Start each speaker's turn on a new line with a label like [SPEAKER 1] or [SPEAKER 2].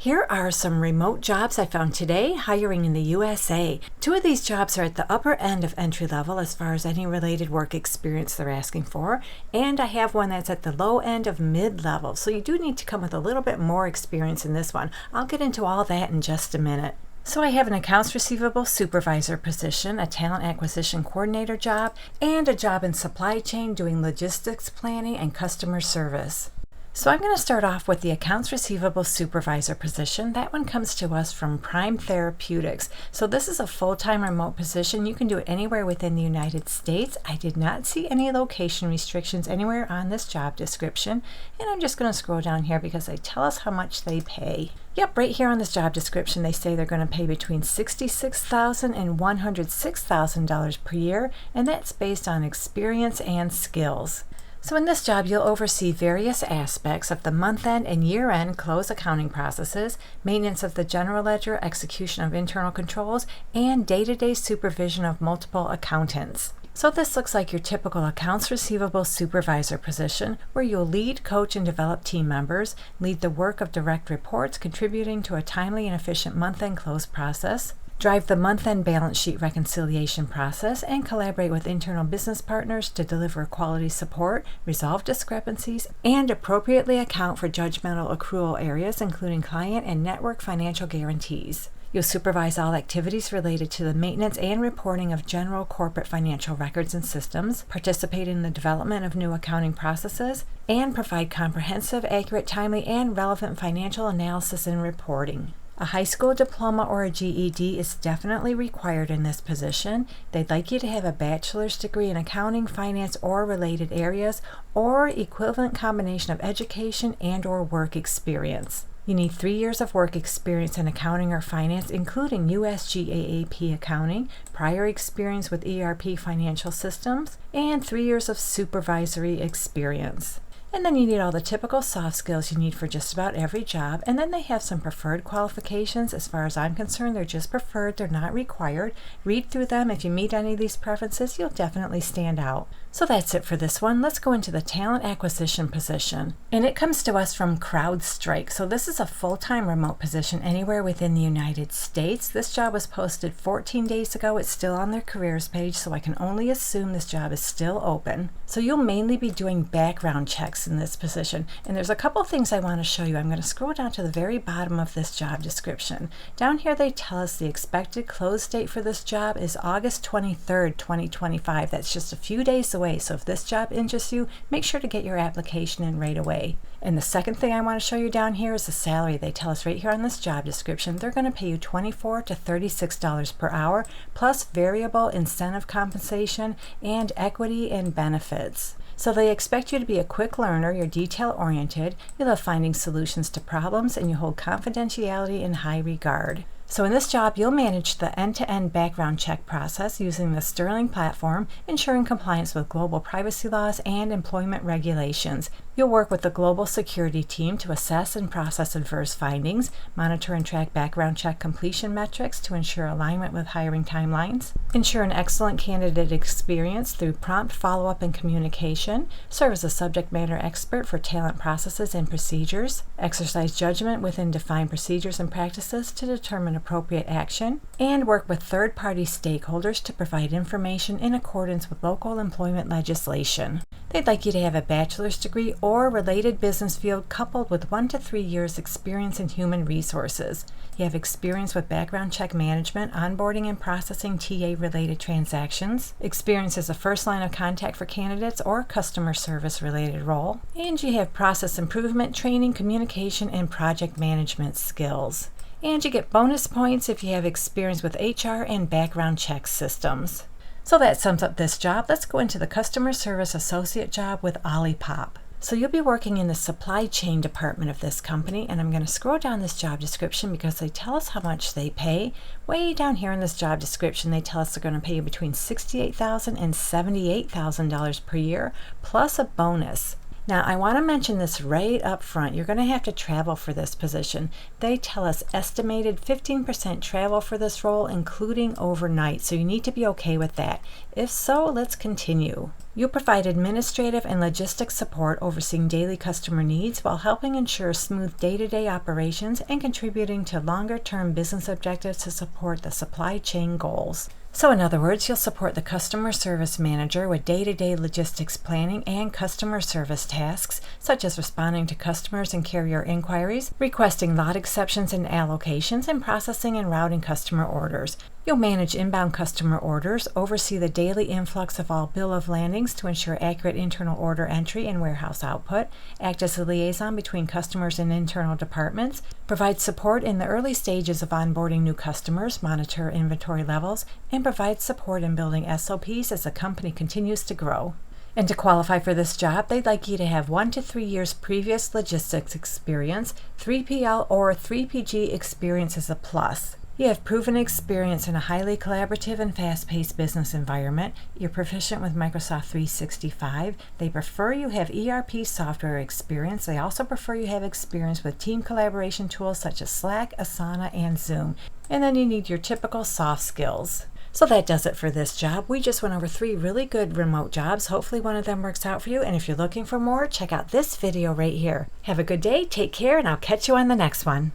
[SPEAKER 1] Here are some remote jobs I found today, hiring in the USA. 2 of these jobs are at the upper end of entry level as far as any related work experience they're asking for, and I have one that's at the low end of mid-level, so you do need to come with a little bit more experience in this one. I'll get into all that in just a minute. So I have an accounts receivable supervisor position, a talent acquisition coordinator job, and a job in supply chain doing logistics planning and customer service. So I'm going to start off with the accounts receivable supervisor position. That one comes to us from Prime Therapeutics. So this is a full-time remote position. You can do it anywhere within the United States. I did not see any location restrictions anywhere on this job description. And I'm just going to scroll down here because they tell us how much they pay. Yep, right here on this job description, they say they're going to pay between $66,000 and $106,000 per year, and that's based on experience and skills. So in this job, you'll oversee various aspects of the month-end and year-end close accounting processes, maintenance of the general ledger, execution of internal controls, and day-to-day supervision of multiple accountants. So this looks like your typical accounts receivable supervisor position, where you'll lead, coach, and develop team members, lead the work of direct reports, contributing to a timely and efficient month-end close process, drive the month-end balance sheet reconciliation process, and collaborate with internal business partners to deliver quality support, resolve discrepancies, and appropriately account for judgmental accrual areas, including client and network financial guarantees. You'll supervise all activities related to the maintenance and reporting of general corporate financial records and systems, participate in the development of new accounting processes, and provide comprehensive, accurate, timely, and relevant financial analysis and reporting. A high school diploma or a GED is definitely required in this position. They'd like you to have a bachelor's degree in accounting, finance, or related areas, or equivalent combination of education and/or work experience. You need 3 years of work experience in accounting or finance, including US GAAP accounting, prior experience with ERP financial systems, and 3 years of supervisory experience. And then you need all the typical soft skills you need for just about every job. And then they have some preferred qualifications. As far as I'm concerned, they're just preferred. They're not required. Read through them. If you meet any of these preferences, you'll definitely stand out. So that's it for this one. Let's go into the talent acquisition position. And it comes to us from CrowdStrike. So this is a full-time remote position anywhere within the United States. This job was posted 14 days ago. It's still on their careers page, so I can only assume this job is still open. So you'll mainly be doing background checks in this position. And there's a couple things I want to show you. I'm going to scroll down to the very bottom of this job description. Down here they tell us the expected close date for this job is August 23rd, 2025. That's just a few days away. So if this job interests you, make sure to get your application in right away. And the second thing I want to show you down here is the salary. They tell us right here on this job description, they're going to pay you $24 to $36 per hour, plus variable incentive compensation and equity and benefits. So they expect you to be a quick learner, you're detail-oriented, you love finding solutions to problems, and you hold confidentiality in high regard. So in this job, you'll manage the end-to-end background check process using the Sterling platform, ensuring compliance with global privacy laws and employment regulations. You'll work with the global security team to assess and process adverse findings, monitor and track background check completion metrics to ensure alignment with hiring timelines, ensure an excellent candidate experience through prompt follow-up and communication, serve as a subject matter expert for talent processes and procedures, exercise judgment within defined procedures and practices to determine appropriate action, and work with third-party stakeholders to provide information in accordance with local employment legislation. They'd like you to have a bachelor's degree or related business field coupled with 1 to 3 years experience in human resources. You have experience with background check management, onboarding and processing TA-related transactions, experience as a first line of contact for candidates or customer service related role, and you have process improvement, training, communication, and project management skills. And you get bonus points if you have experience with HR and background check systems. So that sums up this job. Let's go into the customer service associate job with Olipop. So you'll be working in the supply chain department of this company, and I'm going to scroll down this job description because they tell us how much they pay. Way down here in this job description, they tell us they're going to pay you between $68,000 and $78,000 per year, plus a bonus. Now, I want to mention this right up front. You're going to have to travel for this position. They tell us estimated 15% travel for this role, including overnight, so you need to be okay with that. If so, let's continue. You'll provide administrative and logistics support overseeing daily customer needs while helping ensure smooth day-to-day operations and contributing to longer-term business objectives to support the supply chain goals. So in other words, you'll support the customer service manager with day-to-day logistics planning and customer service tasks, such as responding to customers and carrier inquiries, requesting lot exceptions and allocations, and processing and routing customer orders. You'll manage inbound customer orders, oversee the daily influx of all bill of landings to ensure accurate internal order entry and warehouse output, act as a liaison between customers and internal departments, provide support in the early stages of onboarding new customers, monitor inventory levels, and provide support in building SOPs as the company continues to grow. And to qualify for this job, they'd like you to have 1 to 3 years previous logistics experience. 3PL or 3PG experience is a plus. You have proven experience in a highly collaborative and fast-paced business environment. You're proficient with Microsoft 365. They prefer you have ERP software experience. They also prefer you have experience with team collaboration tools such as Slack, Asana, and Zoom. And then you need your typical soft skills. So that does it for this job. We just went over 3 really good remote jobs. Hopefully one of them works out for you. And if you're looking for more, check out this video right here. Have a good day, take care, and I'll catch you on the next one.